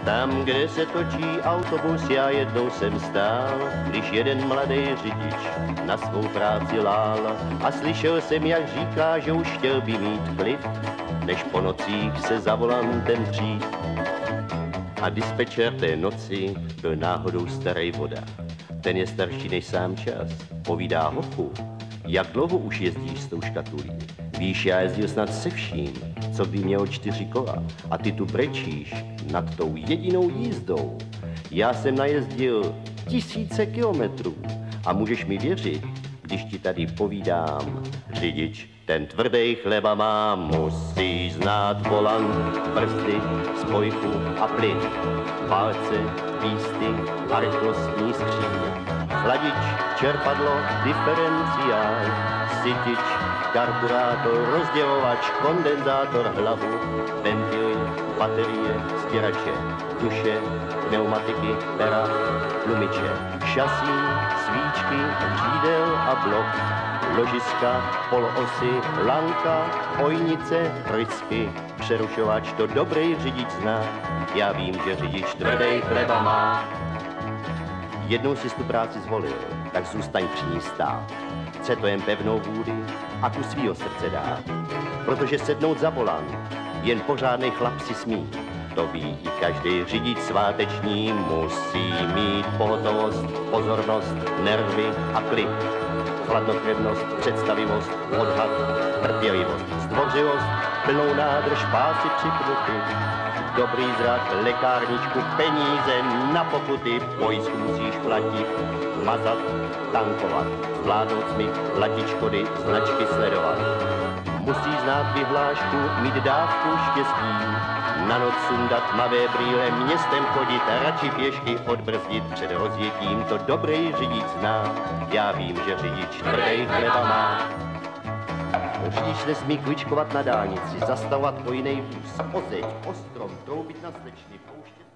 Tam, kde se točí autobus, já jednou jsem stál, když jeden mladý řidič na svou práci lál. A slyšel jsem, jak říká, že už chtěl by mít klid, než po nocích se za volantem přijít. A dispečer té noci byl náhodou starý voda. Ten je starší než sám čas. Povídá: hochu, jak dlouho už jezdíš s tou škatulí? Víš, já jezdil snad se vším, co by mělo 4 kola. A ty tu brečíš nad tou jedinou jízdou. Já jsem najezdil 1000 kilometrů. A můžeš mi věřit, když ti tady povídám, řidič ten tvrdý chleba má, musí znát volant, brzdy, spojku a plyn, palce, písty a rychlostní skříně, chladič, čerpadlo, diferenciál, sytič, karburátor, rozdělovač, kondenzátor, hlavu, ventily, baterie, stěrače, duše, pneumatiky, pera, tlumiče, šasí, svíčky, řídel a blok, ložiska, poloosy, lanka, ojnice, trysky, přerušovač, to dobrý řidič zná. Já vím, že řidič tvrdý chleba má. Jednou si tu práci zvolil, tak zůstaň při ní stát. Chce to jen pevnou vůli a kus svýho srdce dát. Protože sednout za volant jen pořádnej chlap si smí. To ví i každý řidič sváteční, musí mít pohotovost, pozornost, nervy a klid. Chladnokrevnost, představivost, odhad, trpělivost, zdvořilost, plnou nádrž, pásy připnuty, dobrý zrak, lékárničku, peníze na pokuty, pojistku musíš platit, mazat, tankovat, zvládnout smyk, platit škody, značky sledovat. Musí znát vyhlášku, mít dávku štěstí, na noc sundat tmavé brýle, městem chodit, radši pěšky odbrzdit před rozjetím, to dobrý řidič zná. Já vím, že řidič tvrdý chleba má. Řidič nesmí kličkovat na dálnici, zastavovat po jinej vůz, o zeď, o strom, troubit na slečny, pouštět